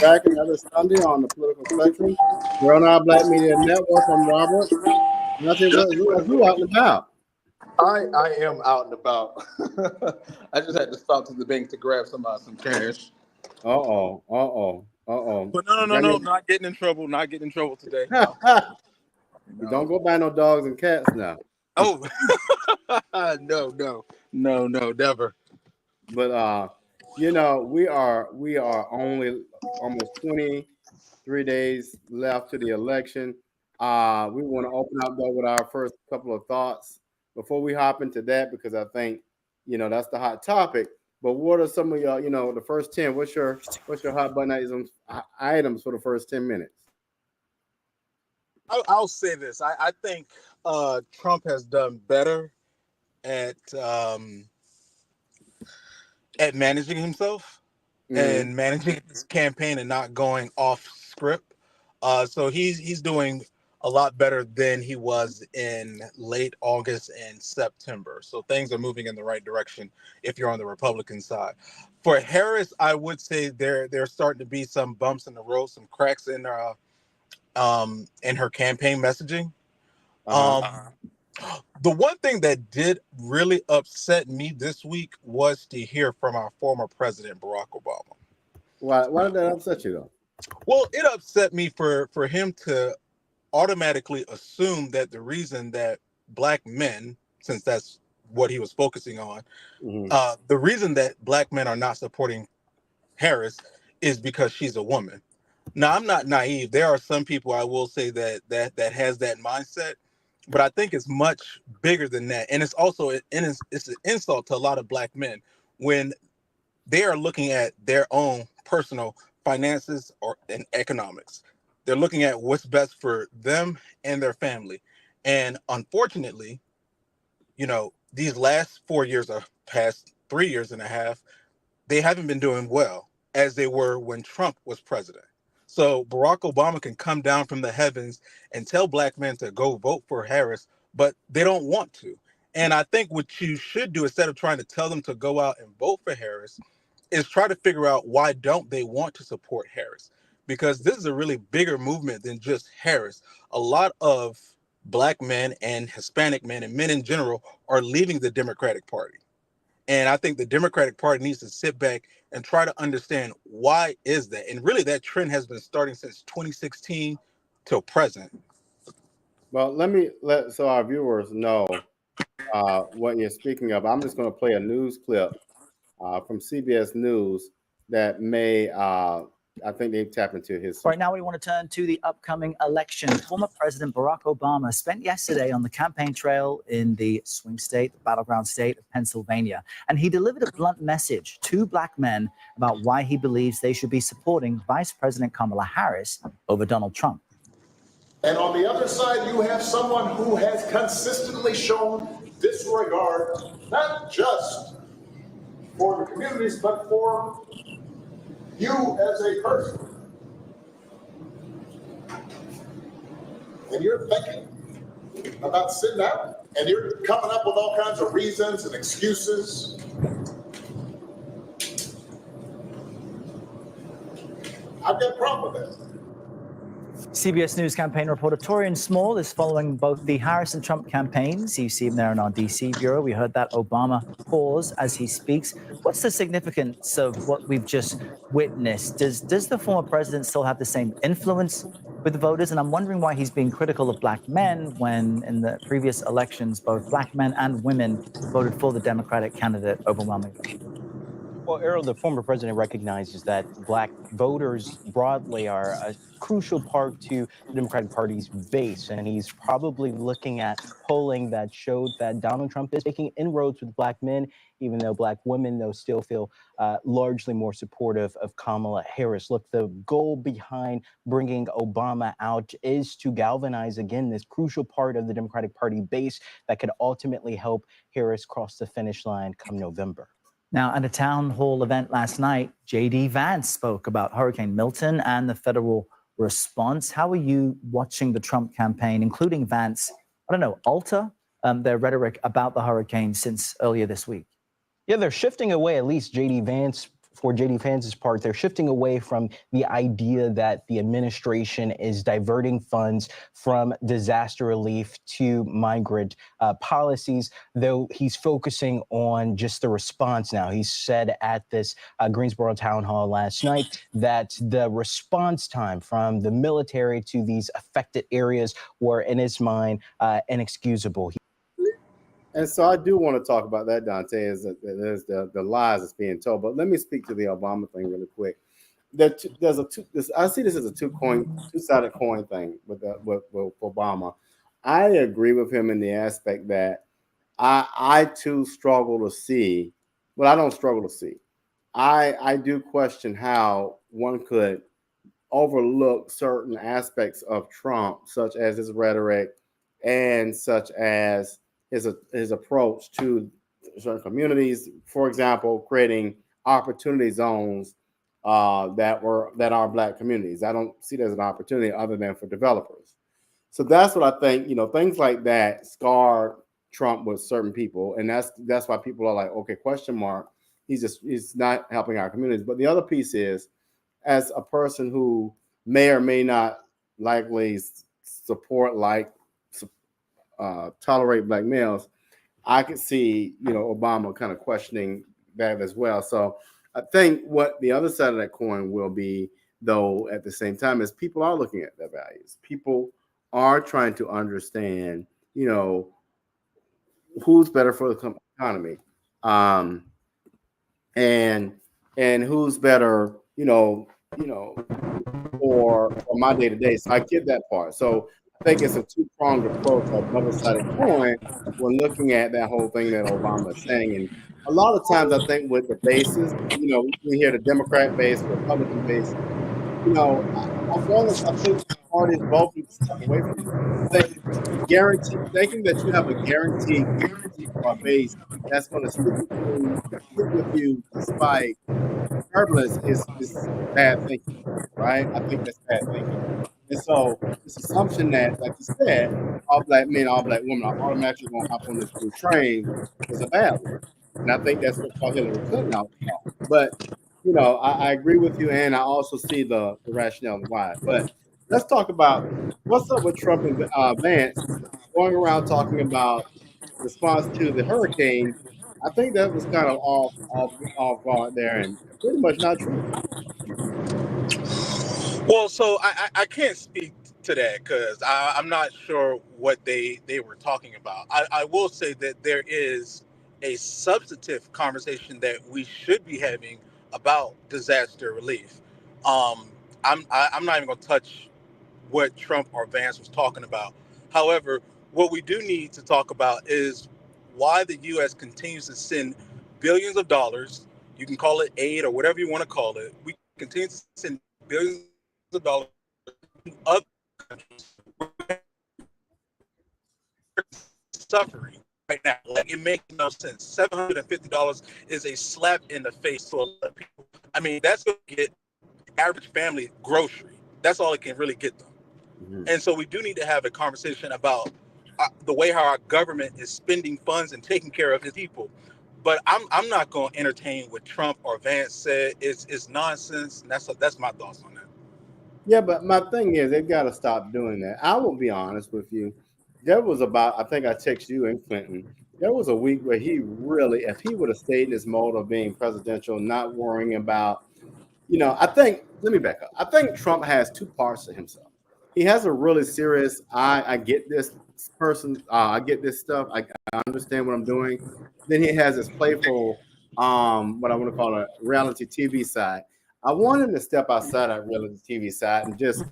back another Sunday on the political spectrum. We're on our Black Media Network. I'm Robert. Nothing but you out and about. I am out and about. I just had to stop to the bank to grab some cash. But no, not getting in trouble. Not getting in trouble today. No. You don't go buy no dogs and cats now. Oh, no, never. But we are only almost 23 days left to the election. We want to open up though with our first couple of thoughts before we hop into that, because I think that's the hot topic. But what are some of your the first 10? What's your hot button items for the first 10 minutes? I'll say this. I think Trump has done better at managing himself and managing his campaign and not going off script. So he's doing a lot better than he was in late August and September. So things are moving in the right direction if you're on the Republican side. For Harris, I would say there's starting to be some bumps in the road, some cracks in her campaign messaging. The one thing that did really upset me this week was to hear from our former president, Barack Obama. Why did that upset you, though? Well, it upset me for him to automatically assume that the reason that black men, since that's what he was focusing on, the reason that black men are not supporting Harris is because she's a woman. Now, I'm not naive. There are some people, I will say, that has that mindset, but I think it's much bigger than that. And it's also it's an insult to a lot of black men when they are looking at their own personal finances and economics. They're looking at what's best for them and their family. And unfortunately, these last 4 years or past 3 years and a half, they haven't been doing well as they were when Trump was president. So Barack Obama can come down from the heavens and tell black men to go vote for Harris, but they don't want to. And I think what you should do, instead of trying to tell them to go out and vote for Harris, is try to figure out why don't they want to support Harris? Because this is a really bigger movement than just Harris. A lot of black men and Hispanic men and men in general are leaving the Democratic Party. And I think the Democratic Party needs to sit back and try to understand why is that. And really that trend has been starting since 2016 till present. Well, so our viewers know what you're speaking of. I'm just going to play a news clip from CBS News that may, I think they've tapped into his. Right now, we want to turn to the upcoming election. Former President Barack Obama spent yesterday on the campaign trail in the swing state, the battleground state of Pennsylvania. And he delivered a blunt message to black men about why he believes they should be supporting Vice President Kamala Harris over Donald Trump. And on the other side, you have someone who has consistently shown disregard, not just for the communities, but for you as a person. And you're thinking about sitting out, and you're coming up with all kinds of reasons and excuses. I've got a problem with that. CBS News campaign reporter Torian Small is following both the Harris and Trump campaigns. You see him there in our D.C. bureau. We heard that Obama pause as he speaks. What's the significance of what we've just witnessed? Does the former president still have the same influence with the voters? And I'm wondering why he's being critical of black men when in the previous elections, both black men and women voted for the Democratic candidate overwhelmingly. Well, Errol, the former president recognizes that black voters broadly are a crucial part to the Democratic Party's base, and he's probably looking at polling that showed that Donald Trump is making inroads with black men, even though black women, though, still feel largely more supportive of Kamala Harris. Look, the goal behind bringing Obama out is to galvanize, again, this crucial part of the Democratic Party base that could ultimately help Harris cross the finish line come November. Now, at a town hall event last night, J.D. Vance spoke about Hurricane Milton and the federal response. How are you watching the Trump campaign, including Vance, alter their rhetoric about the hurricane since earlier this week? Yeah, they're shifting away, at least J.D. Vance, for JD Vance's part, they're shifting away from the idea that the administration is diverting funds from disaster relief to migrant policies, though he's focusing on just the response now. He said at this Greensboro town hall last night that the response time from the military to these affected areas were, in his mind, inexcusable. And so I do want to talk about that, Dante, is that there's the lies that's being told. But let me speak to the Obama thing really quick. I see this as a two-sided coin thing with Obama. I agree with him in the aspect that I too struggle to see. Well, I don't struggle to see. I do question how one could overlook certain aspects of Trump, such as his rhetoric and such as his approach to certain communities. For example, creating opportunity zones that are Black communities. I don't see it as an opportunity other than for developers. So that's what I think. Things like that scar Trump with certain people, and that's why people are like, okay, question mark. He's not helping our communities. But the other piece is, as a person who may or may not likely support tolerate Black males, I could see Obama kind of questioning that as well. So I think what the other side of that coin will be, though, at the same time, is people are looking at their values. People are trying to understand, who's better for the economy, and who's better, for my day to day. So I get that part. So I think it's a two-pronged approach, a double-sided coin when looking at that whole thing that Obama is saying. And a lot of times, I think with the bases, we hear the Democrat base, Republican base. I think parties both need to step away from it. Thinking that you have a guaranteed base that's going to stick with you despite turbulence is bad thinking, right? I think that's bad thinking. And so this assumption that, like you said, all Black men, all Black women are automatically going to hop on this blue train is a bad one. And I think that's what called Hillary Clinton out. But, I agree with you, and I also see the rationale why. But let's talk about what's up with Trump and Vance going around talking about response to the hurricane. I think that was kind of off guard there and pretty much not true. Well, so I can't speak to that because I'm not sure what they were talking about. I will say that there is a substantive conversation that we should be having about disaster relief. I'm not even going to touch what Trump or Vance was talking about. However, what we do need to talk about is why the U.S. continues to send billions of dollars. You can call it aid or whatever you want to call it. We continue to send billions of dollars to other countries suffering right now. Like, it makes no sense. $750 is a slap in the face to a lot of people. I mean, that's going to get average family grocery. That's all it can really get them. Mm-hmm. And so we do need to have a conversation about the way how our government is spending funds and taking care of its people. But I'm not going to entertain what Trump or Vance said. It's nonsense. And that's my thoughts on that. Yeah, but my thing is, they've got to stop doing that. I will be honest with you. There was I think I texted you and Clinton. There was a week where he really, if he would have stayed in this mode of being presidential, not worrying about, let me back up. I think Trump has two parts to himself. He has a really serious, I get this person, I get this stuff, I understand what I'm doing. Then he has this playful, what I want to call a reality TV side. I want him to step outside that reality TV side and just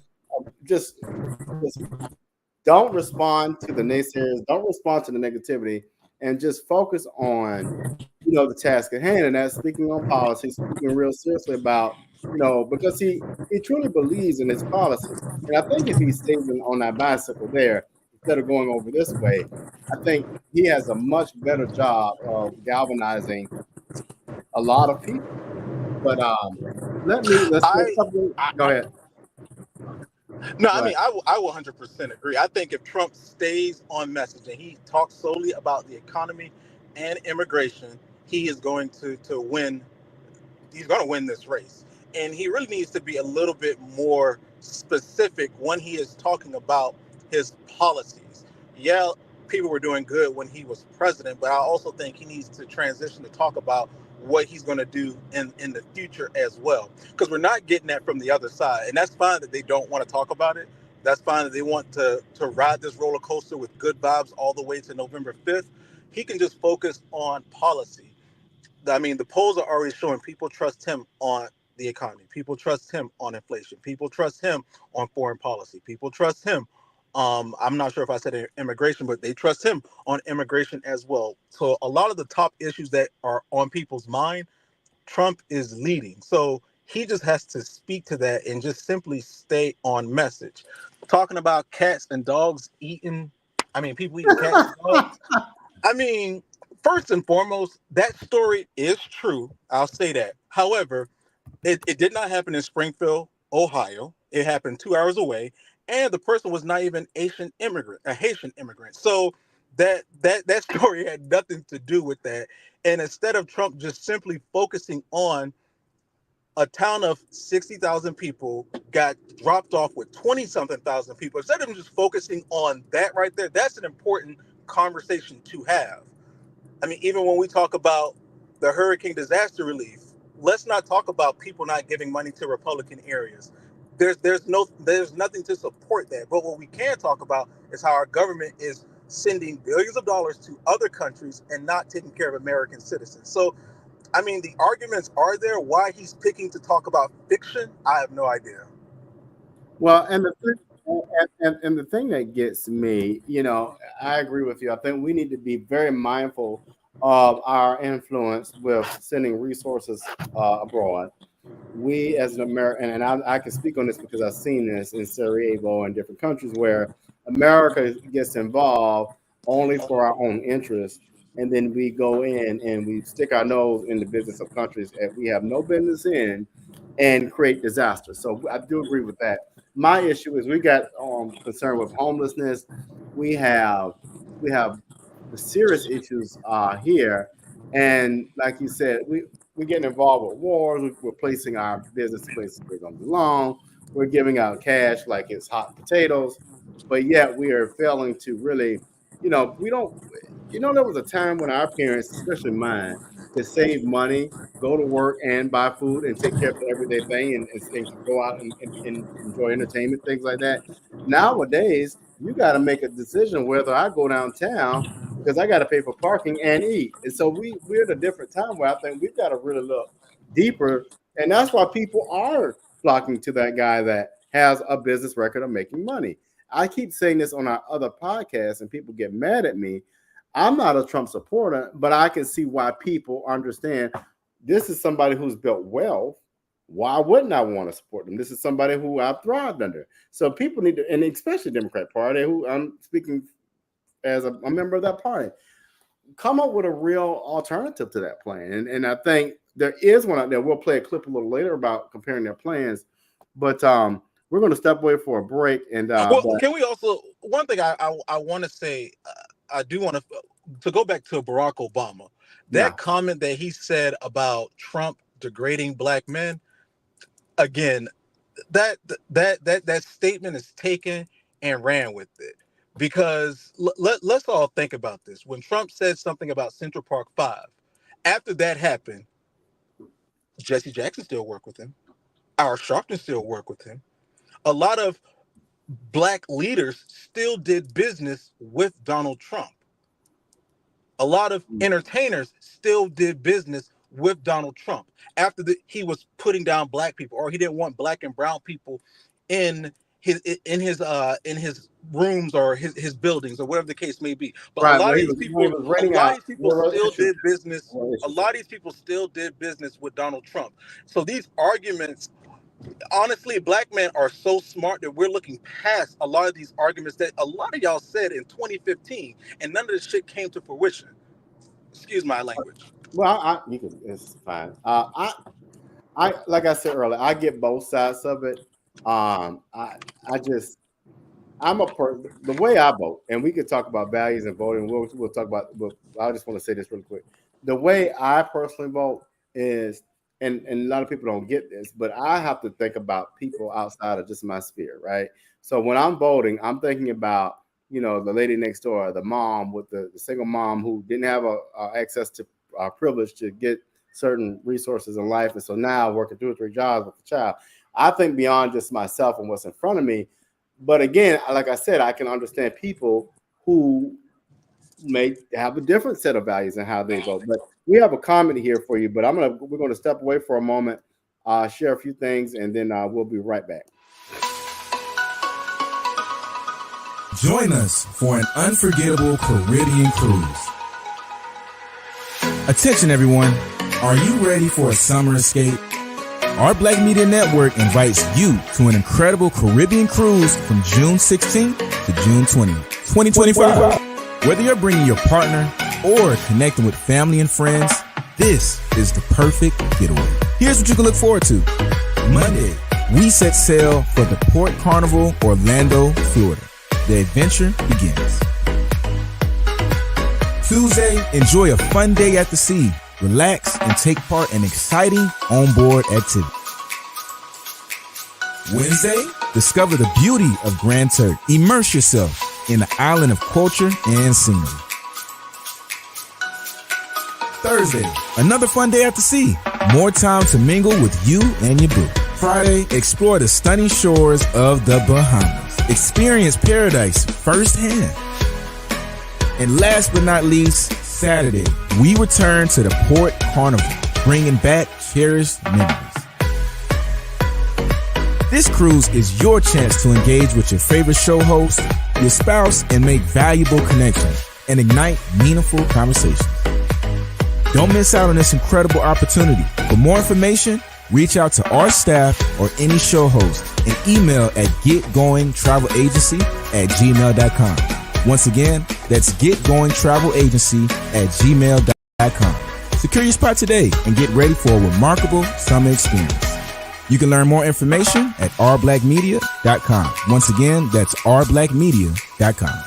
don't respond to the naysayers, don't respond to the negativity, and just focus on, the task at hand. And that's speaking on policy, speaking real seriously about, because he truly believes in his policies. And I think if he stays on that bicycle there, instead of going over this way, I think he has a much better job of galvanizing a lot of people. But go ahead. No, I mean, I will 100% agree. I think if Trump stays on message and he talks solely about the economy and immigration, he is going to win he's going to win this race. And he really needs to be a little bit more specific when he is talking about his policies. Yeah, people were doing good when he was president, but I also think he needs to transition to talk about what he's going to do in the future as well. Because we're not getting that from the other side. And that's fine that they don't want to talk about it. That's fine that they want to ride this roller coaster with good vibes all the way to November 5th. He can just focus on policy. I mean, the polls are already showing people trust him on the economy. People trust him on inflation. People trust him on foreign policy. People trust him. I'm not sure if I said immigration, but they trust him on immigration as well. So a lot of the top issues that are on people's mind, Trump is leading. So he just has to speak to that and just simply stay on message. Talking about cats and dogs eating, people eating cats and dogs. First and foremost, that story is true. I'll say that. However, it did not happen in Springfield, Ohio. It happened 2 hours away, and the person was not even a Haitian immigrant. So that story had nothing to do with that. And instead of Trump just simply focusing on a town of 60,000 people got dropped off with 20-something thousand people, instead of just focusing on that right there, that's an important conversation to have. Even when we talk about the hurricane disaster relief, let's not talk about people not giving money to Republican areas. There's nothing to support that. But what we can talk about is how our government is sending billions of dollars to other countries and not taking care of American citizens. So, the arguments are there. Why he's picking to talk about fiction, I have no idea. Well, and the thing that gets me, I agree with you. I think we need to be very mindful of our influence with sending resources abroad. We as an American, and I can speak on this because I've seen this in Sarajevo and different countries where America gets involved only for our own interests. And then we go in and we stick our nose in the business of countries that we have no business in and create disaster. So I do agree with that. My issue is we got concerned with homelessness. We have the serious issues here. And like you said, we're getting involved with wars. We're placing our business places where they don't belong. We're giving out cash like it's hot potatoes. But yet we are failing to really, we don't. There was a time when our parents, especially mine, could save money, go to work and buy food and take care of the everyday thing and go out and enjoy entertainment, things like that. Nowadays, you got to make a decision whether I go downtown because I got to pay for parking and eat. And so we're at a different time where I think we've got to really look deeper. And that's why people are flocking to that guy that has a business record of making money. I keep saying this on our other podcasts and people get mad at me. I'm not a Trump supporter, but I can see why people understand this is somebody who's built wealth. Why wouldn't I want to support them? This is somebody who I've thrived under. So people need to, and especially the Democrat Party, who I'm speaking as a member of that party, come up with a real alternative to that plan. And I think there is one out there. We'll play a clip a little later about comparing their plans. But we're going to step away for a break. And can we also, one thing I want to say, I do want to go back to Barack Obama. That comment that he said about Trump degrading black men, again, that statement is taken and ran with it. Because let's all think about this. When Trump said something about Central Park 5, after that happened, Jesse Jackson still worked with him. Al Sharpton still worked with him. A lot of black leaders still did business with Donald Trump. A lot of entertainers still did business with Donald Trump after he was putting down black people, or he didn't want black and brown people in his rooms or his buildings or whatever the case may be. But a lot of these people still did business. A lot of these people still did business with Donald Trump. So these arguments, honestly, black men are so smart that we're looking past a lot of these arguments that a lot of y'all said in 2015, and none of this shit came to fruition. Excuse my language. Well, it's fine. I like I said earlier, I get both sides of it. I'm the way I vote, and we could talk about values and voting. We'll talk about. I just want to say this really quick. The way I personally vote is, and a lot of people don't get this, but I have to think about people outside of just my sphere, right? So when I'm voting, I'm thinking about, the lady next door, the mom with the single mom who didn't have access to privilege to get certain resources in life. And so now working 2 or 3 jobs with the child. I think beyond just myself and what's in front of me. But again, like I said, I can understand people who may have a different set of values and how they vote. But we have a comment here for you, but we're going to step away for a moment, share a few things, and then we'll be right back. Join us for an unforgettable Caribbean cruise. Attention everyone, are you ready for a summer escape? Our Black Media Network invites you to an incredible Caribbean cruise from June 16th to June 20th, 2025. Whether you're bringing your partner or connecting with family and friends, this is the perfect getaway. Here's what you can look forward to. Monday, we set sail for the Port Carnival, Orlando, Florida. The adventure begins. Tuesday, enjoy a fun day at the sea. Relax and take part in exciting onboard activity. Wednesday, discover the beauty of Grand Turk. Immerse yourself in the island of culture and scenery. Thursday, another fun day at the sea. More time to mingle with you and your boo. Friday, explore the stunning shores of the Bahamas. Experience paradise firsthand. And last but not least, Saturday, we return to the Port Carnival, bringing back cherished memories. This cruise is your chance to engage with your favorite show host, your spouse, and make valuable connections and ignite meaningful conversations. Don't miss out on this incredible opportunity. For more information, reach out to our staff or any show host and email at getgoingtravelagency@gmail.com. Once again, that's getgoingtravelagency@gmail.com. Secure your spot today and get ready for a remarkable summer experience. You can learn more information at rblackmedia.com. Once again, that's rblackmedia.com.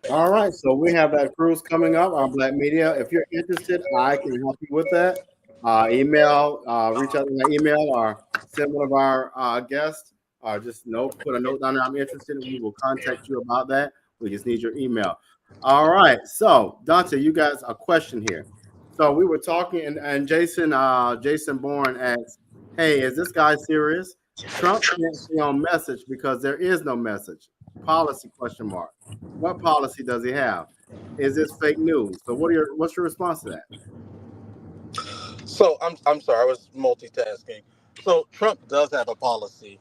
All right, so we have that cruise coming up on Black Media. If you're interested, I can help you with that. Reach out to my email or send one of our guests, or just put a note down there. I'm interested, and we will contact you about that. We just need your email. All right, so Dante, you guys a question here. So we were talking, and Jason Bourne asked, "Hey, is this guy serious? Trump can't stay on message because there is no message. Policy ? What policy does he have? Is this fake news?" So what's your response to that? So I'm sorry, I was multitasking. So Trump does have a policy.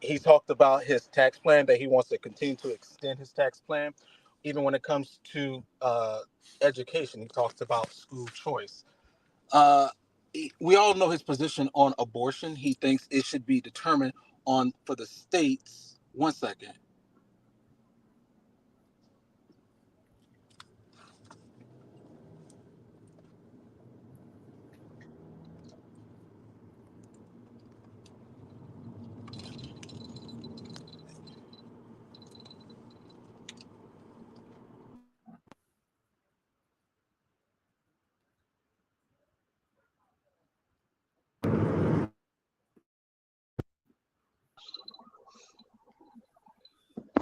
He talked about his tax plan, that he wants to continue to extend his tax plan. Even when it comes to education, he talks about school choice. We all know his position on abortion. He thinks it should be determined for the states. One second.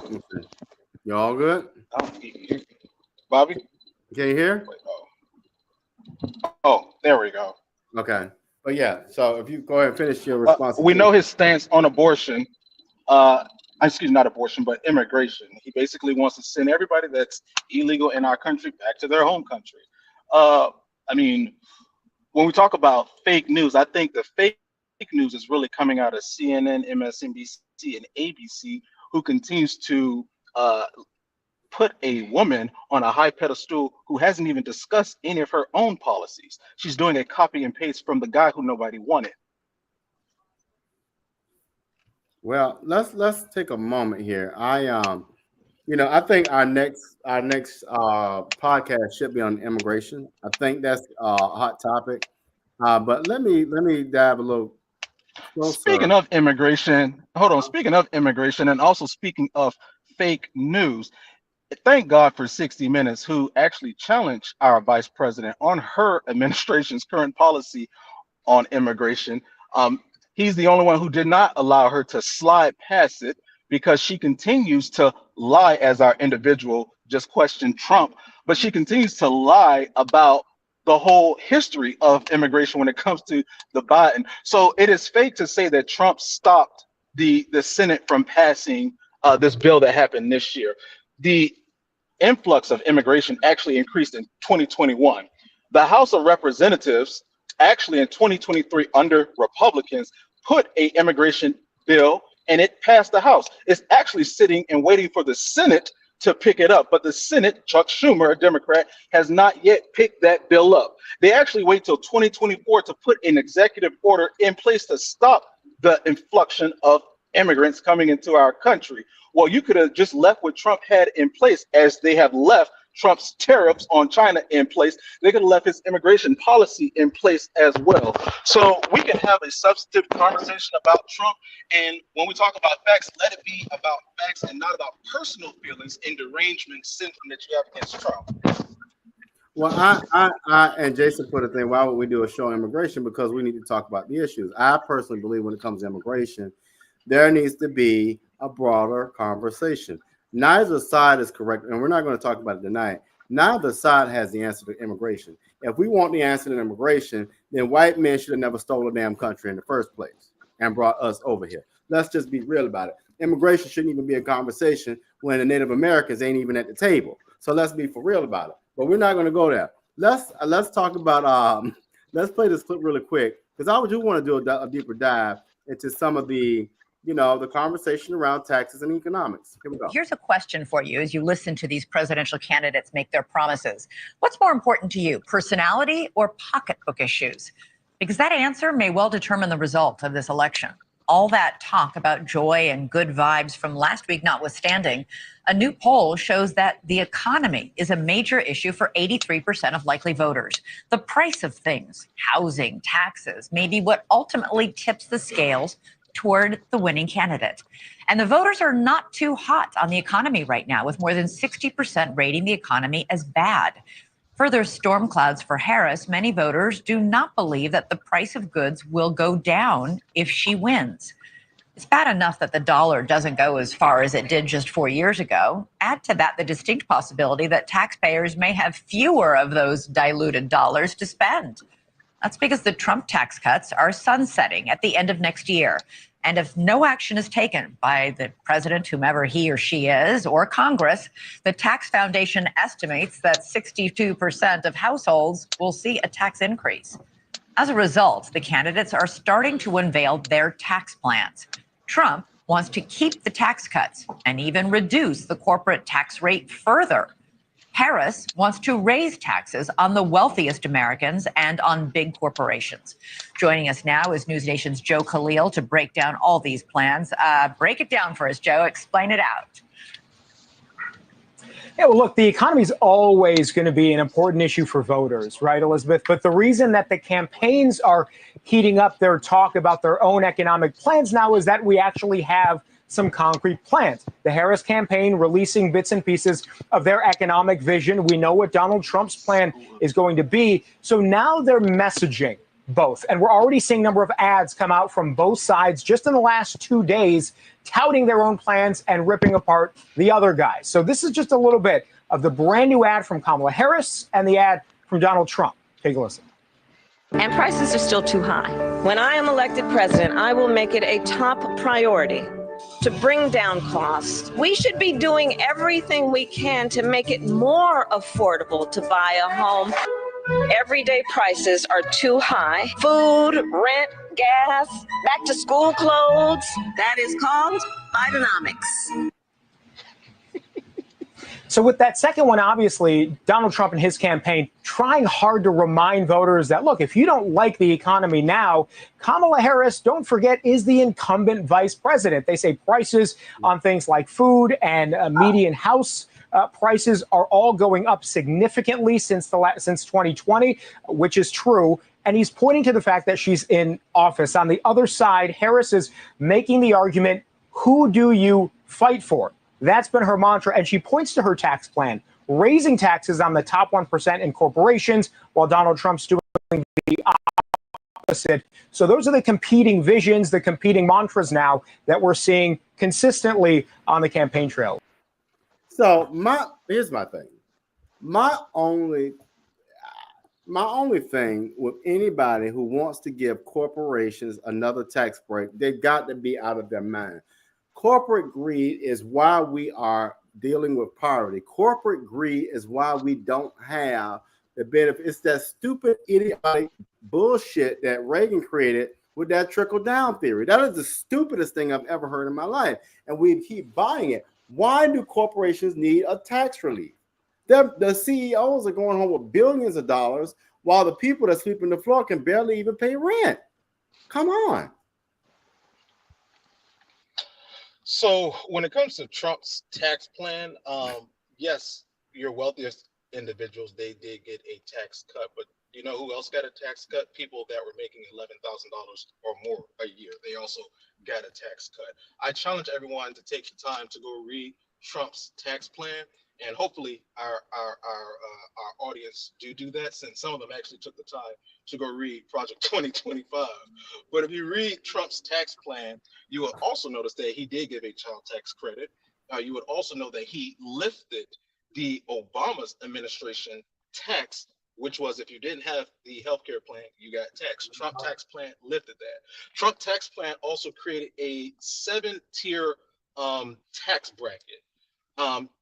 Okay. You all good? Bobby? Can you hear? Oh, there we go. Okay. But yeah, so if you go ahead and finish your response. We know his stance on abortion. Not abortion, but immigration. He basically wants to send everybody that's illegal in our country back to their home country. When we talk about fake news, I think the fake news is really coming out of CNN, MSNBC, and ABC, who continues to put a woman on a high pedestal who hasn't even discussed any of her own policies. She's doing a copy and paste from the guy who nobody wanted. Well, let's take a moment here. I think our next podcast should be on immigration. I think that's a hot topic. But let me dive a little closer. Speaking of immigration, Speaking of immigration, and also speaking of fake news, thank God for 60 Minutes, who actually challenged our vice president on her administration's current policy on immigration. He's the only one who did not allow her to slide past it because she continues to lie as our individual just questioned Trump, but she continues to lie about the whole history of immigration when it comes to the Biden. So it is fake to say that Trump stopped the Senate from passing this bill that happened this year. The influx of immigration actually increased in 2021. The House of Representatives actually in 2023 under Republicans put a immigration bill and it passed the House. It's actually sitting and waiting for the Senate to pick it up, but the Senate, Chuck Schumer, a Democrat, has not yet picked that bill up. They actually wait till 2024 to put an executive order in place to stop the influxion of immigrants coming into our country. Well, you could have just left what Trump had in place, as they have left Trump's tariffs on China in place. They could have left his immigration policy in place as well. So we can have a substantive conversation about Trump. And when we talk about facts, let it be about facts and not about personal feelings and derangement syndrome that you have against Trump. Well, I and Jason put a thing, why would we do a show on immigration? Because we need to talk about the issues. I personally believe when it comes to immigration, there needs to be a broader conversation. Neither side is correct, and we're not going to talk about it tonight. Neither side has the answer to immigration. If we want the answer to immigration, then white men should have never stole a damn country in the first place and brought us over here. Let's just be real about it. Immigration shouldn't even be a conversation when the Native Americans ain't even at the table. So let's be for real about it. But we're not going to go there. Let's talk about let's play this clip really quick, because I do want to do a deeper dive into some of the the conversation around taxes and economics. Here we go. Here's a question for you as you listen to these presidential candidates make their promises. What's more important to you, personality or pocketbook issues? Because that answer may well determine the result of this election. All that talk about joy and good vibes from last week notwithstanding, a new poll shows that the economy is a major issue for 83% of likely voters. The price of things, housing, taxes, may be what ultimately tips the scales toward the winning candidate. And the voters are not too hot on the economy right now, with more than 60% rating the economy as bad. Further storm clouds for Harris, many voters do not believe that the price of goods will go down if she wins. It's bad enough that the dollar doesn't go as far as it did just 4 years ago. Add to that the distinct possibility that taxpayers may have fewer of those diluted dollars to spend. That's because the Trump tax cuts are sunsetting at the end of next year. And if no action is taken by the president, whomever he or she is, or Congress, the Tax Foundation estimates that 62% of households will see a tax increase. As a result, the candidates are starting to unveil their tax plans. Trump wants to keep the tax cuts and even reduce the corporate tax rate further. Harris wants to raise taxes on the wealthiest Americans and on big corporations. Joining us now is News Nation's Joe Khalil to break down all these plans. Break it down for us, Joe. Explain it out. Yeah, well, look, the economy is always going to be an important issue for voters, right, Elizabeth? But the reason that the campaigns are heating up their talk about their own economic plans now is that we actually have some concrete plans. The Harris campaign releasing bits and pieces of their economic vision. We know what Donald Trump's plan is going to be. So now they're messaging both. And we're already seeing a number of ads come out from both sides just in the last 2 days, touting their own plans and ripping apart the other guys. So this is just a little bit of the brand new ad from Kamala Harris and the ad from Donald Trump. Take a listen. And prices are still too high. When I am elected president, I will make it a top priority to bring down costs. We should be doing everything we can to make it more affordable to buy a home. Everyday prices are too high. Food, rent, gas, back to school clothes. That is called Bidenomics. So with that second one, obviously, Donald Trump and his campaign trying hard to remind voters that, look, if you don't like the economy now, Kamala Harris, don't forget, is the incumbent vice president. They say prices on things like food and median house prices are all going up significantly since 2020, which is true. and he's pointing to the fact that she's in office. On the other side, Harris is making the argument, who do you fight for? That's been her mantra, and she points to her tax plan, raising taxes on the top 1% in corporations, while Donald Trump's doing the opposite. So those are the competing visions, the competing mantras now that we're seeing consistently on the campaign trail. So here's my thing. My only thing with anybody who wants to give corporations another tax break, they've got to be out of their mind. Corporate greed is why we are dealing with poverty. Corporate greed is why we don't have the benefit. It's that stupid, idiotic bullshit that Reagan created with that trickle-down theory. That is the stupidest thing I've ever heard in my life, and we keep buying it. Why do corporations need a tax relief? The CEOs are going home with billions of dollars, while the people that sleep on the floor can barely even pay rent. Come on. So when it comes to Trump's tax plan, yes, your wealthiest individuals, they did get a tax cut, but you know who else got a tax cut? People that were making $11,000 or more a year. They also got a tax cut. I challenge everyone to take the time to go read Trump's tax plan, and hopefully our audience do that, since some of them actually took the time to go read Project 2025. But if you read Trump's tax plan, you will also notice that he did give a child tax credit. You would also know that he lifted the Obama's administration tax, which was if you didn't have the healthcare plan, you got taxed. Trump tax plan lifted that. Trump tax plan also created a 7-tier tax bracket.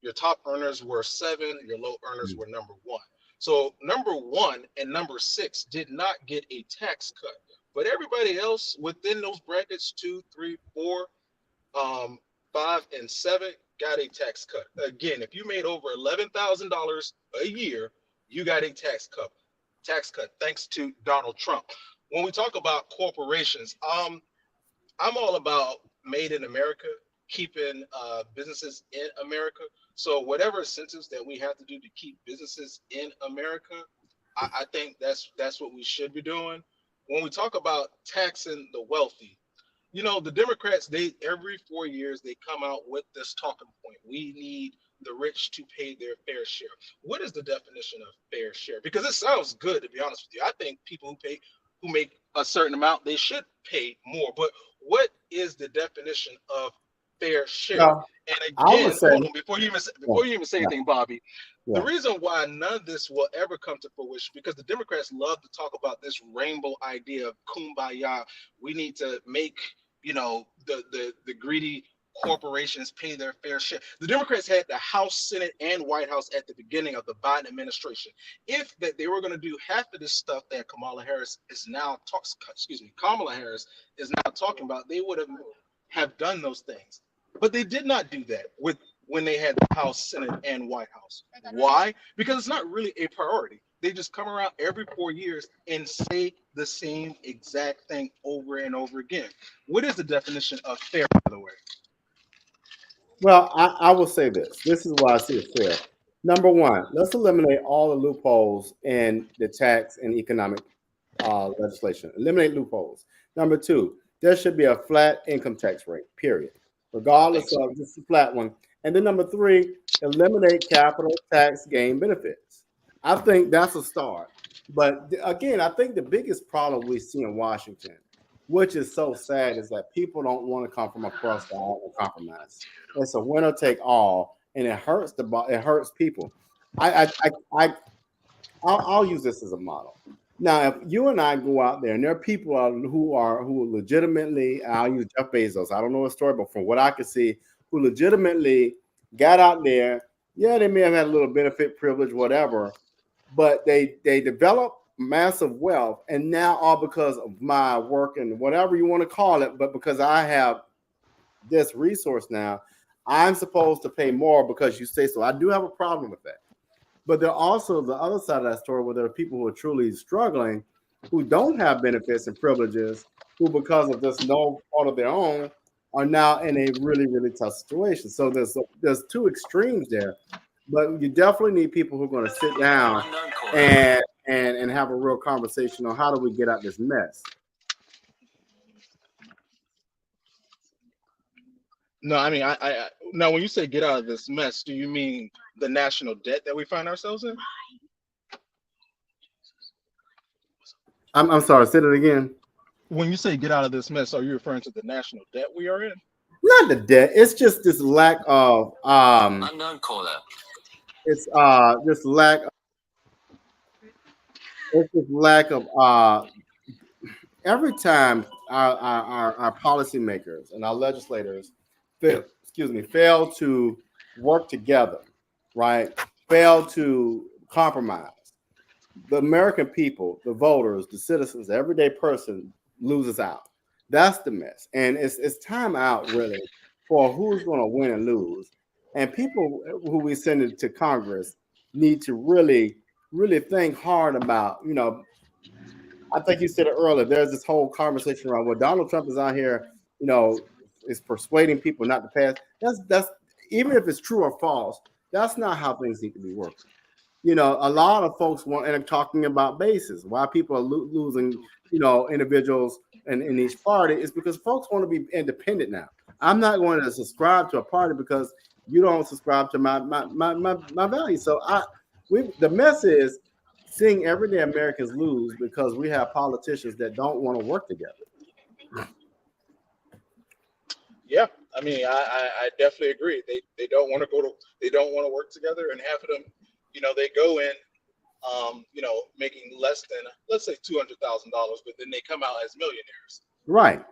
Your top earners were 7, your low earners were number 1. So number 1 and number 6 did not get a tax cut, but everybody else within those brackets, 2, 3, 4, 5, and 7 got a tax cut. Again, if you made over $11,000 a year, you got a tax cut thanks to Donald Trump. When we talk about corporations, I'm all about made in America, keeping businesses in America. So whatever incentives that we have to do to keep businesses in America, I think that's what we should be doing. When we talk about taxing the wealthy, you know, the Democrats, they every 4 years they come out with this talking point. We need the rich to pay their fair share. What is the definition of fair share? Because it sounds good, to be honest with you. I think people who make a certain amount, they should pay more. But what is the definition of fair share? No, and again, hold on, before you even say anything, Bobby, the reason why none of this will ever come to fruition, because the Democrats love to talk about this rainbow idea of kumbaya. We need to make, you know, the greedy corporations pay their fair share. The Democrats had the House, Senate, and White House at the beginning of the Biden administration. If that they were going to do half of this stuff that Kamala Harris is now talking about, they would have done those things. But they did not do that when they had the House, Senate, and White House. Why? Because it's not really a priority. They just come around every 4 years and say the same exact thing over and over again. What is the definition of fair, by the way? Well, I will say this. This is why I see it fair. Number one, let's eliminate all the loopholes in the tax and economic legislation. Eliminate loopholes. Number two, there should be a flat income tax rate, period, regardless of just a flat one. And then number three, eliminate capital tax gain benefits. I think that's a start. But again, I think the biggest problem we see in Washington, which is so sad, is that people don't want to come from across the aisle and compromise. It's a winner take all, and it hurts people. I'll use this as a model. Now, if you and I go out there, and there are people who legitimately, I'll use Jeff Bezos. I don't know his story, but from what I could see, who legitimately got out there. Yeah, they may have had a little benefit, privilege, whatever, but they developed massive wealth, and now all because of my work and whatever you want to call it, but because I have this resource now, I'm supposed to pay more because you say so. I do have a problem with that. But there are also the other side of that story where there are people who are truly struggling, who don't have benefits and privileges, who because of this no fault of their own are now in a really, really tough situation. So there's two extremes there. But you definitely need people who are going to sit down and and have a real conversation on how do we get out this mess. No, I mean, I now when you say get out of this mess, do you mean the national debt that we find ourselves in? I'm sorry, say that again. When you say get out of this mess, are you referring to the national debt we are in? Not the debt. It's just this lack of Unknown caller. it's this lack of, every time our policymakers and our legislators fail to work together, right? Fail to compromise. The American people, the voters, the citizens, the everyday person loses out. That's the mess. And it's time out really for who's going to win and lose. And people who we send it to Congress need to really, really think hard about, I think you said it earlier, there's this whole conversation around, well, Donald Trump is out here, is persuading people not to pass. That's even if it's true or false, that's not how things need to be working. A lot of folks want, and I'm talking about bases, why people are losing, individuals in each party is because folks want to be independent now. I'm not going to subscribe to a party because you don't subscribe to my values. So the mess is seeing everyday Americans lose because we have politicians that don't want to work together. Yeah, I mean, I definitely agree. They don't want to work together, and half of them, they go in, making less than, let's say, $200,000, but then they come out as millionaires. Right.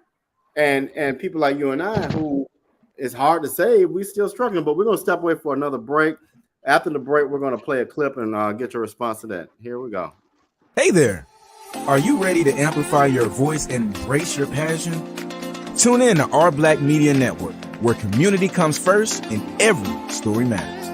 And people like you and I, who it's hard to say, we still struggling, but we're going to step away for another break. After the break, we're going to play a clip and get your response to that. Here we go. Hey there. Are you ready to amplify your voice and embrace your passion? Tune in to Our Black Media Network, where community comes first and every story matters.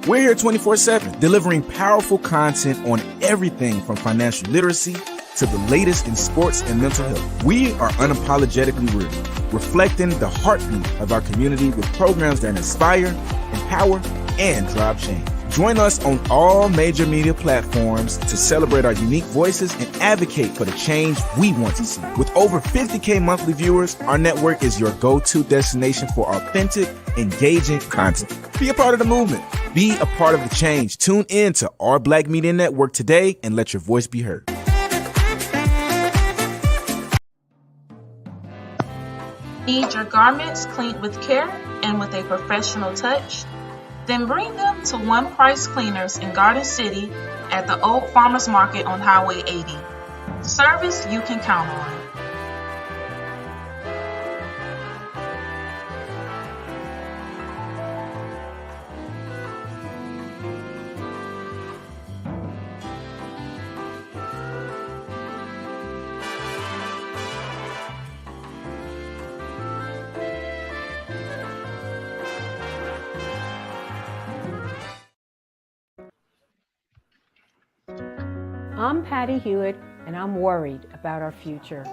We're here 24/7, delivering powerful content on everything from financial literacy to the latest in sports and mental health. We are unapologetically real, reflecting the heartbeat of our community with programs that inspire, empower, and drive change. Join us on all major media platforms to celebrate our unique voices and advocate for the change we want to see. With over 50K monthly viewers, our network is your go-to destination for authentic, engaging content. Be a part of the movement. Be a part of the change. Tune in to Our Black Media Network today and let your voice be heard. Need your garments cleaned with care and with a professional touch? Then bring them to One Price Cleaners in Garden City at the Old Farmers Market on Highway 80. Service you can count on. I'm Patty Hewitt, and I'm worried about our future.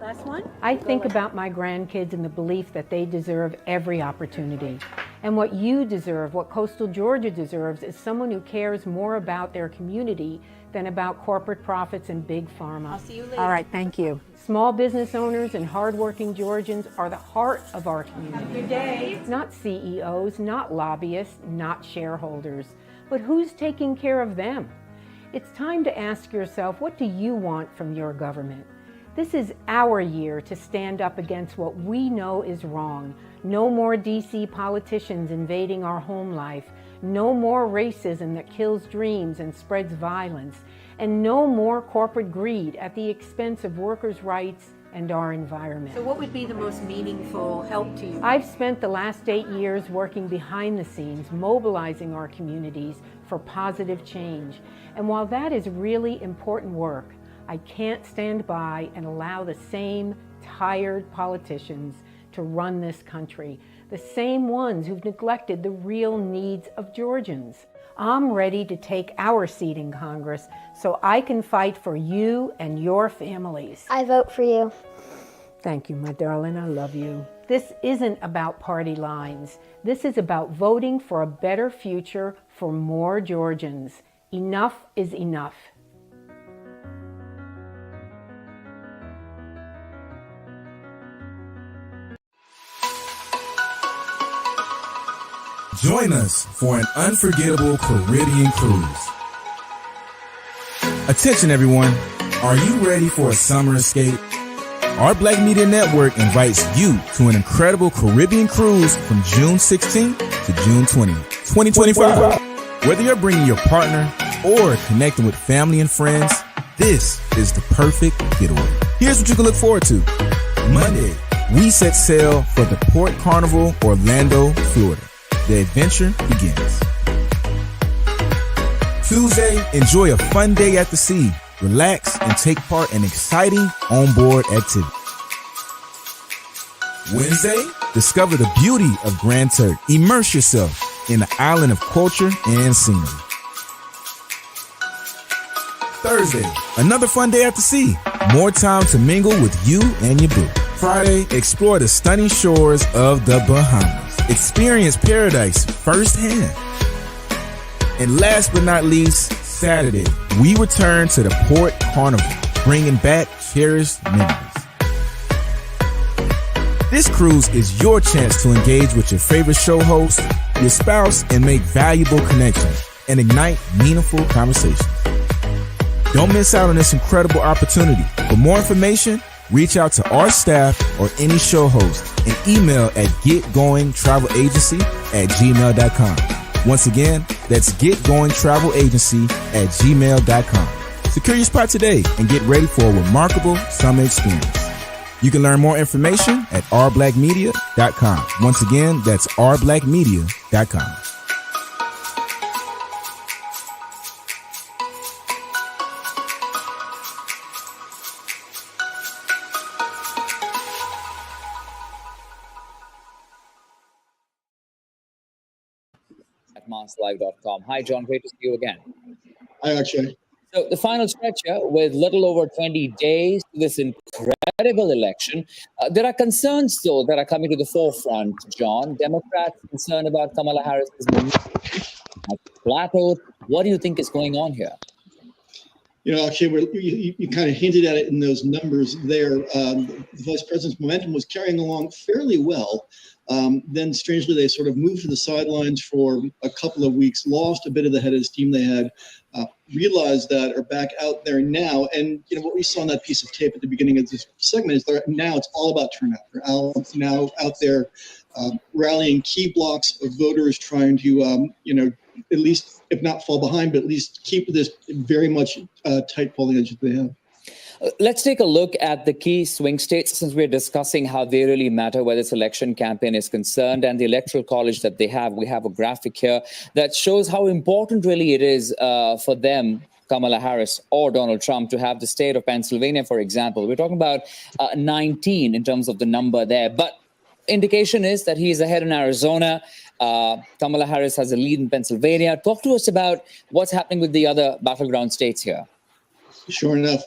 Last one? I think about my grandkids and the belief that they deserve every opportunity. And what you deserve, what Coastal Georgia deserves, is someone who cares more about their community than about corporate profits and big pharma. I'll see you later. All right, thank you. Small business owners and hardworking Georgians are the heart of our community. Have a good day. Not CEOs, not lobbyists, not shareholders, but who's taking care of them? It's time to ask yourself, what do you want from your government? This is our year to stand up against what we know is wrong. No more DC politicians invading our home life. No more racism that kills dreams and spreads violence. And no more corporate greed at the expense of workers' rights and our environment. So what would be the most meaningful help to you? I've spent the last 8 years working behind the scenes, mobilizing our communities for positive change. And while that is really important work, I can't stand by and allow the same tired politicians to run this country, the same ones who've neglected the real needs of Georgians. I'm ready to take our seat in Congress so I can fight for you and your families. I vote for you. Thank you, my darling. I love you. This isn't about party lines. This is about voting for a better future for more Georgians. Enough is enough. Join us for an unforgettable Caribbean cruise. Attention everyone, are you ready for a summer escape? Our Black Media Network invites you to an incredible Caribbean cruise from June 16th to June 20th, 2025. Whether you're bringing your partner or connecting with family and friends, this is the perfect getaway. Here's what you can look forward to. Monday, we set sail for the Port Carnival, Orlando, Florida. The adventure begins. Tuesday, enjoy a fun day at the sea. Relax and take part in exciting onboard activities. Wednesday, discover the beauty of Grand Turk. Immerse yourself in the island of culture and scenery. Thursday, another fun day at the sea. More time to mingle with you and your boo. Friday, explore the stunning shores of the Bahamas. Experience paradise firsthand. And last but not least, Saturday, we return to the Port Carnival, bringing back cherished memories. This cruise is your chance to engage with your favorite show host, your spouse, and make valuable connections and ignite meaningful conversations. Don't miss out on this incredible opportunity. For more information, reach out to our staff or any show host and email at getgoingtravelagency@gmail.com. Once again, that's getgoingtravelagency@gmail.com. Secure your spot today and get ready for a remarkable summer experience. You can learn more information at rblackmedia.com. Once again, that's rblackmedia.com. At marslive.com. Hi, John. Great to see you again. Hi, Akshay. So the final stretch here, with little over 20 days to this incredible election. There are concerns, though, that are coming to the forefront, John. Democrats concerned about Kamala Harris's plateau. What do you think is going on here? You know, Akshay, you kind of hinted at it in those numbers there. The vice president's momentum was carrying along fairly well. Then, strangely, they sort of moved to the sidelines for a couple of weeks, lost a bit of the head of steam they had, realized that, are back out there now. And, you know, what we saw in that piece of tape at the beginning of this segment is that now it's all about turnout. They're now out there rallying key blocks of voters, trying to, you know, at least, if not fall behind, but at least keep this very much tight polling edge that they have. Let's take a look at the key swing states, since we're discussing how they really matter where this election campaign is concerned, and the electoral college that they have. We have a graphic here that shows how important really it is for them, Kamala Harris or Donald Trump, to have the state of Pennsylvania, for example. We're talking about 19 in terms of the number there, but indication is that he is ahead in Arizona. Kamala Harris has a lead in Pennsylvania. Talk to us about what's happening with the other battleground states here. Sure enough.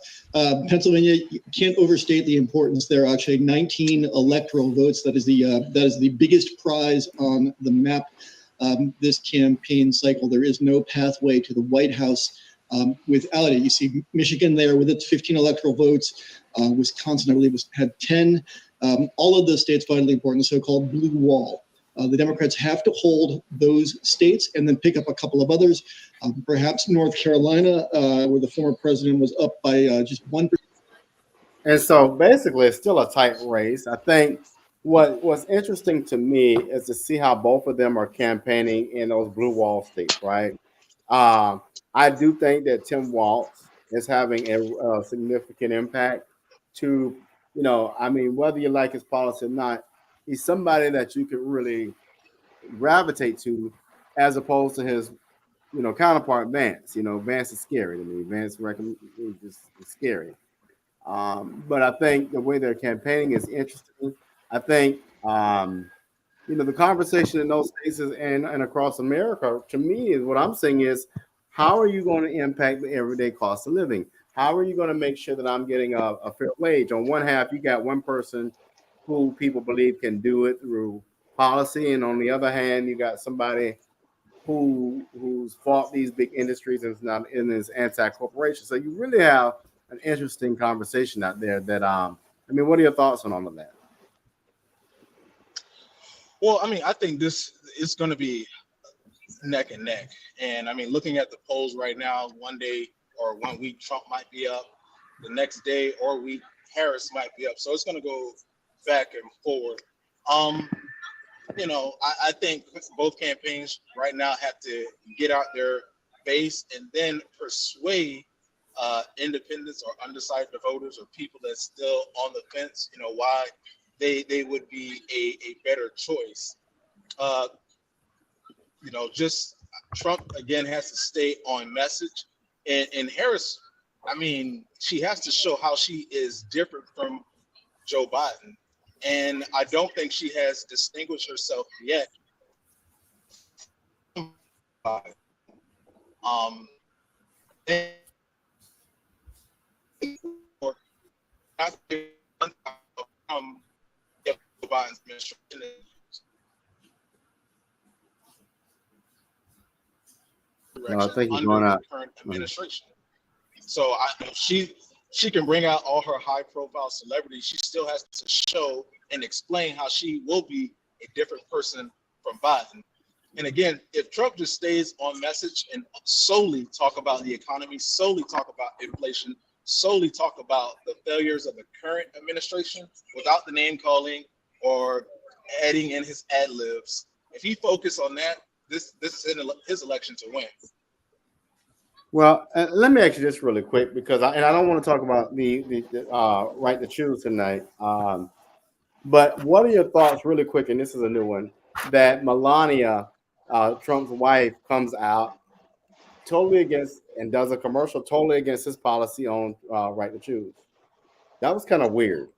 Pennsylvania, you can't overstate the importance there. Actually, 19 electoral votes. That is the biggest prize on the map this campaign cycle. There is no pathway to the White House without it. You see Michigan there with its 15 electoral votes. Wisconsin, I believe, had 10. All of those states vitally important, the so-called blue wall. The Democrats have to hold those states and then pick up a couple of others. Perhaps North Carolina, where the former president was up by just 1%. And so basically it's still a tight race. I think what's interesting to me is to see how both of them are campaigning in those blue wall states, right? I do think that Tim Walz is having a significant impact to, you know, I mean, whether you like his policy or not, he's somebody that you could really gravitate to, as opposed to his, you know, counterpart Vance. You know, Vance is scary to me. Vance is just scary. But I think the way they're campaigning is interesting. I think, you know, the conversation in those spaces and across America, to me, is what I'm saying is, how are you going to impact the everyday cost of living? How are you going to make sure that I'm getting a fair wage? On one half, you got one person who people believe can do it through policy, and on the other hand, you got somebody who's fought these big industries and is not in this anti-corporation. So you really have an interesting conversation out there. That I mean, what are your thoughts on all of that? Well, I mean, I think this is going to be neck and neck. And I mean, looking at the polls right now, one day or 1 week, Trump might be up. The next day or week, Harris might be up. So it's going to go back and forward. You know, I think both campaigns right now have to get out their base and then persuade independents or undecided voters or people that's still on the fence, you know, why they would be a better choice. You know, just Trump, again, has to stay on message. And Harris, I mean, she has to show how she is different from Joe Biden. And I don't think she has distinguished herself yet. Biden's administration. I think he's going out. Current administration. So she can bring out all her high-profile celebrities. She still has to show and explain how she will be a different person from Biden. And again, if Trump just stays on message and solely talk about the economy, solely talk about inflation, solely talk about the failures of the current administration without the name calling or adding in his ad libs, if he focus on that, this is his election to win. Well, let me ask you this really quick, because I don't want to talk about the right to choose tonight. But what are your thoughts, really quick? And this is a new one, that Melania, Trump's wife, comes out totally against and does a commercial totally against his policy on right to choose. That was kind of weird.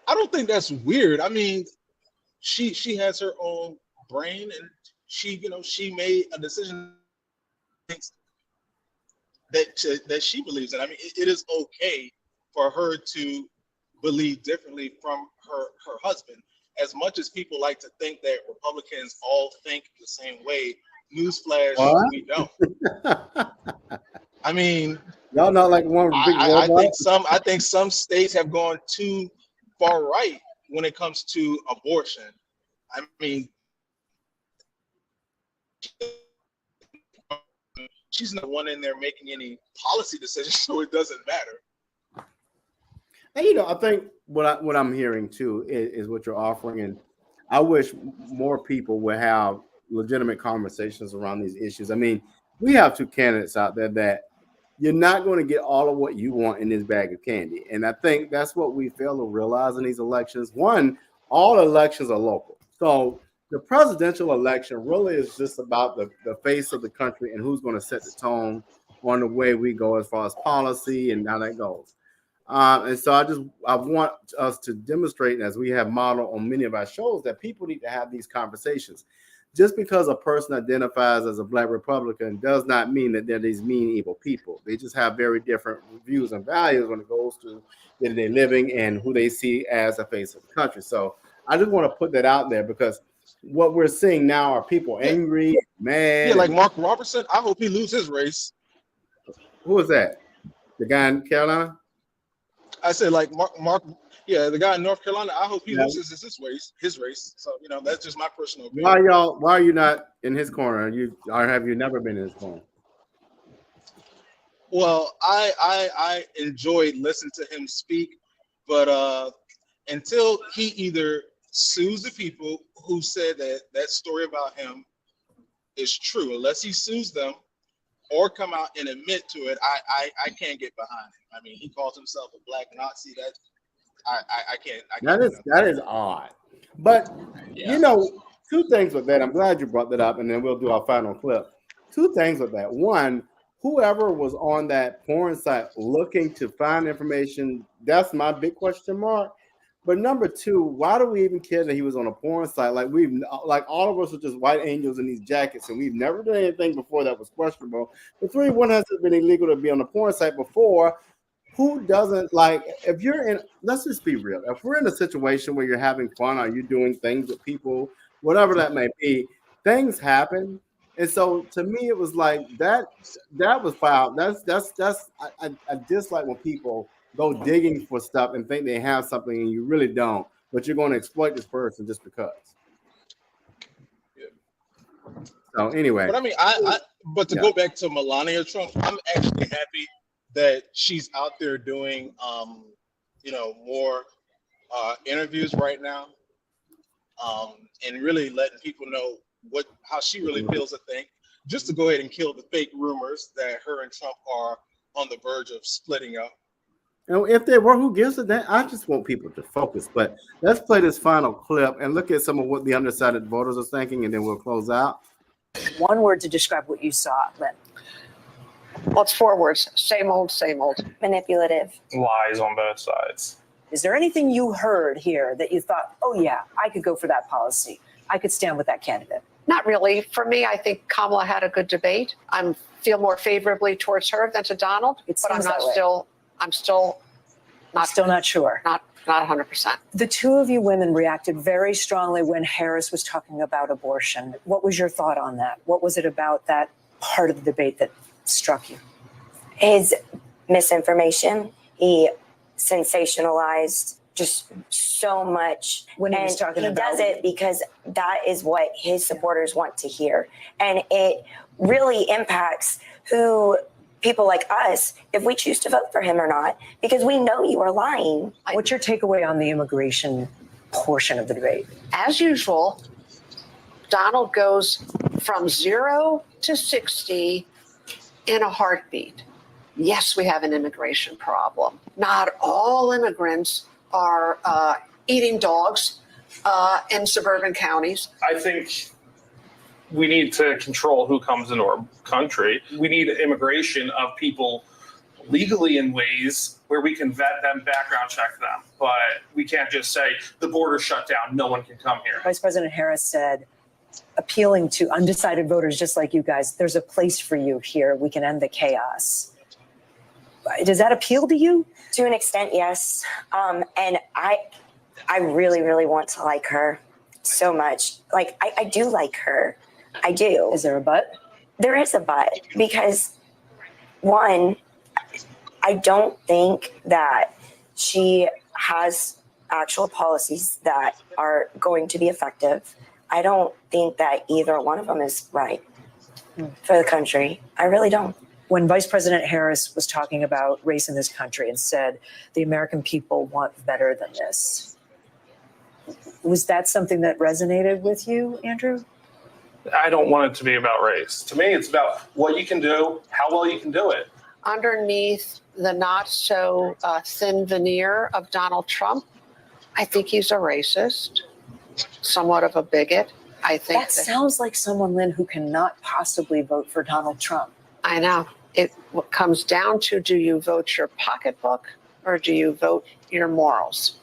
I don't think that's weird. I mean, she has her own brain, and she made a decision that she believes in. I mean, it is okay for her to believe differently from her husband. As much as people like to think that Republicans all think the same way, newsflash, we don't. I mean, y'all not like one big I think some states have gone too far right when it comes to abortion. I mean, she's not one in there making any policy decisions, so it doesn't matter. And I think what I'm hearing too is what you're offering, and I wish more people would have legitimate conversations around these issues. I mean, we have two candidates out there that you're not going to get all of what you want in this bag of candy, and I think that's what we fail to realize in these elections. One, all elections are local, so the presidential election really is just about the face of the country and who's going to set the tone on the way we go as far as policy and how that goes. And so I want us to demonstrate, as we have modeled on many of our shows, that people need to have these conversations. Just because a person identifies as a Black Republican does not mean that they're these mean, evil people. They just have very different views and values when it goes to day-to-day living and who they see as the face of the country. So I just want to put that out there, because what we're seeing now are people angry, mad. Yeah, like Mark Robertson. I hope he loses his race. Who is that? The guy in Carolina? I said, like Mark, yeah, the guy in North Carolina. I hope he loses his race. So that's just my personal opinion. Why are you not in his corner? Have you never been in his corner? Well, I enjoyed listening to him speak, but until he either sues the people who said that story about him is true, unless he sues them or come out and admit to it, I can't get behind him. I mean, he calls himself a black Nazi. That I can't. That is odd. But two things with that. I'm glad you brought that up, and then we'll do our final clip. Two things with that. One, whoever was on that porn site looking to find information, that's my big question mark. But number two, why do we even care that he was on a porn site? Like all of us are just white angels in these jackets, and we've never done anything before that was questionable. But three, one hasn't been illegal to be on a porn site before. Who doesn't if you're in, let's just be real. If we're in a situation where you're having fun or you're doing things with people, whatever that may be, things happen. And so to me, it was like that was foul. I dislike when people go digging for stuff and think they have something and you really don't, but you're going to exploit this person just because. So anyway, but I mean, but to go back to Melania Trump, I'm actually happy that she's out there doing, more interviews right now, and really letting people know how she really feels. I think just to go ahead and kill the fake rumors that her and Trump are on the verge of splitting up. If they were, who gives a damn? I just want people to focus. But let's play this final clip and look at some of what the undecided voters are thinking, and then we'll close out. One word to describe what you saw, Lynn. Well, it's 4 words. Same old, same old. Manipulative. Lies on both sides. Is there anything you heard here that you thought, oh yeah, I could go for that policy. I could stand with that candidate? Not really. For me, I think Kamala had a good debate. I feel more favorably towards her than to Donald, but I'm still not sure. Not 100%. The two of you women reacted very strongly when Harris was talking about abortion. What was your thought on that? What was it about that part of the debate that struck you? His misinformation. He sensationalized just so much. When he was talking he about does it because that is what his supporters want to hear. And it really impacts who people like us, if we choose to vote for him or not, because we know you are lying. What's your takeaway on the immigration portion of the debate? As usual, Donald goes from 0 to 60 in a heartbeat. Yes, we have an immigration problem. Not all immigrants are eating dogs in suburban counties. I think we need to control who comes into our country. We need immigration of people legally in ways where we can vet them, background check them. But we can't just say the border shut down, no one can come here. Vice President Harris said, appealing to undecided voters just like you guys, there's a place for you here. We can end the chaos. Does that appeal to you? To an extent, yes. And I really, really want to like her so much. Like, I do like her. I do. Is there a but? There is a but, because one, I don't think that she has actual policies that are going to be effective. I don't think that either one of them is right for the country. I really don't. When Vice President Harris was talking about race in this country and said the American people want better than this, was that something that resonated with you, Andrew? I don't want it to be about race. To me, it's about what you can do, how well you can do it. Underneath the not so thin veneer of Donald Trump, I think he's a racist, somewhat of a bigot. I think that sounds like someone, Lynn, who cannot possibly vote for Donald Trump. I know. It comes down to, do you vote your pocketbook or do you vote your morals?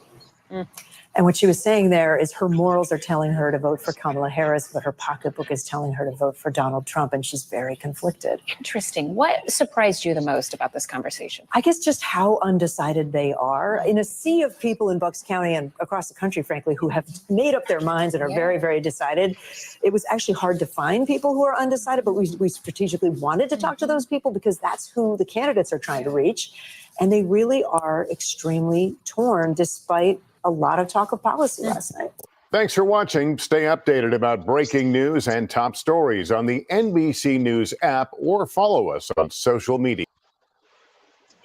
And what she was saying there is her morals are telling her to vote for Kamala Harris, but her pocketbook is telling her to vote for Donald Trump, and she's very conflicted. Interesting. What surprised you the most about this conversation? I guess just how undecided they are. In a sea of people in Bucks County and across the country, frankly, who have made up their minds and are very, very decided, it was actually hard to find people who are undecided, but we strategically wanted to talk to those people because that's who the candidates are trying to reach. And they really are extremely torn, despite a lot of talk of policy last night. Thanks for watching. Stay updated about breaking news and top stories on the NBC News app or follow us on social media.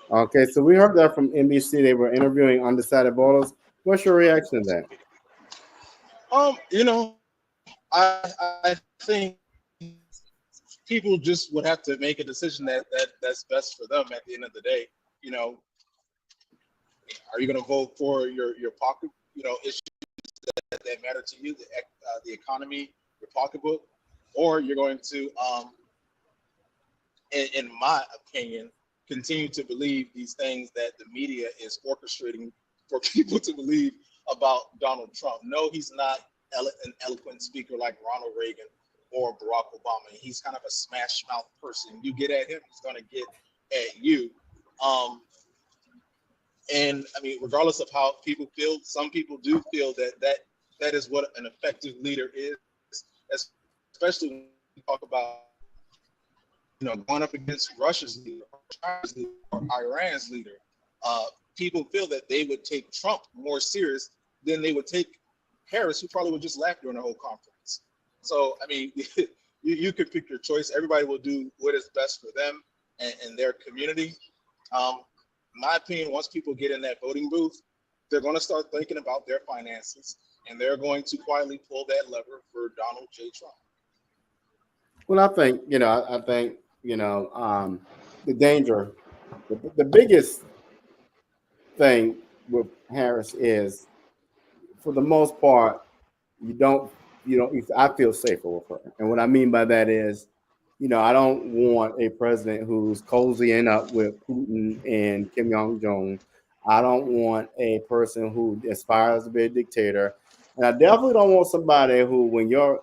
Okay, so we heard that from NBC. They were interviewing undecided voters. What's your reaction to that? I think people just would have to make a decision that's best for them at the end of the day. Are you going to vote for your pocket, issues that matter to you, the economy, your pocketbook, or you're going to, in my opinion, continue to believe these things that the media is orchestrating for people to believe about Donald Trump? No, he's not an eloquent speaker like Ronald Reagan or Barack Obama. He's kind of a smash mouth person. You get at him, he's going to get at you. And I mean, regardless of how people feel, some people do feel that is what an effective leader is, especially talk about, going up against Russia's leader, or China's leader, or Iran's leader, people feel that they would take Trump more serious than they would take Harris, who probably would just laugh during the whole conference. So, I mean, you could pick your choice. Everybody will do what is best for them and their community. My opinion, once people get in that voting booth, they're going to start thinking about their finances, and they're going to quietly pull that lever for Donald J. Trump. Well, I think, the danger, the biggest thing with Harris is, for the most part, I feel safer with her. And what I mean by that is, I don't want a president who's cozying up with Putin and Kim Jong-un. I don't want a person who aspires to be a dictator. And I definitely don't want somebody who, when your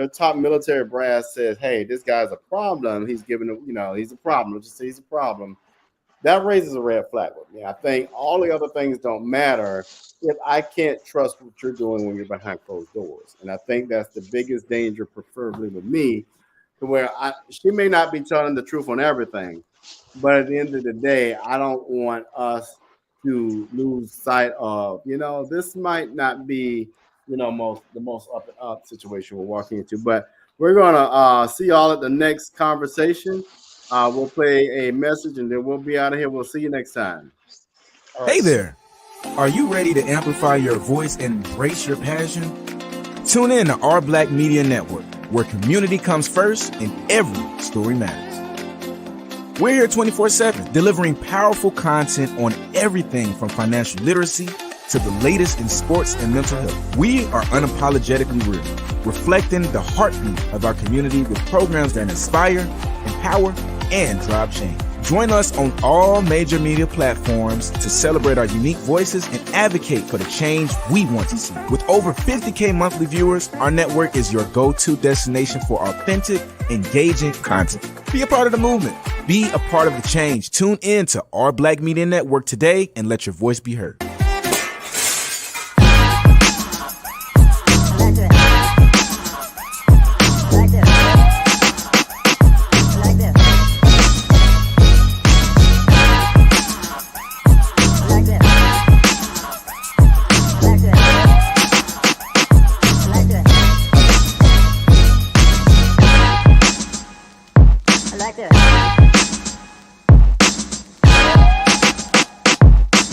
top military brass says, hey, this guy's a problem, he's a problem. Let's just say he's a problem. That raises a red flag with me. I think all the other things don't matter if I can't trust what you're doing when you're behind closed doors. And I think that's the biggest danger, preferably with me, to where she may not be telling the truth on everything, but at the end of the day, I don't want us to lose sight of, this might not be, the most up and up situation we're walking into. But we're gonna see y'all at the next conversation. We'll play a message and then we'll be out of here. We'll see you next time. Hey there. Are you ready to amplify your voice and embrace your passion? Tune in to Our Black Media Network, where community comes first and every story matters. We're here 24/7, delivering powerful content on everything from financial literacy to the latest in sports and mental health. We are unapologetically real, reflecting the heartbeat of our community with programs that inspire, empower, and drive change. Join us on all major media platforms to celebrate our unique voices and advocate for the change we want to see. With over 50K monthly viewers, our network is your go-to destination for authentic, engaging content. Be a part of the movement. Be a part of the change. Tune in to Our Black Media Network today and let your voice be heard. I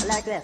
like that.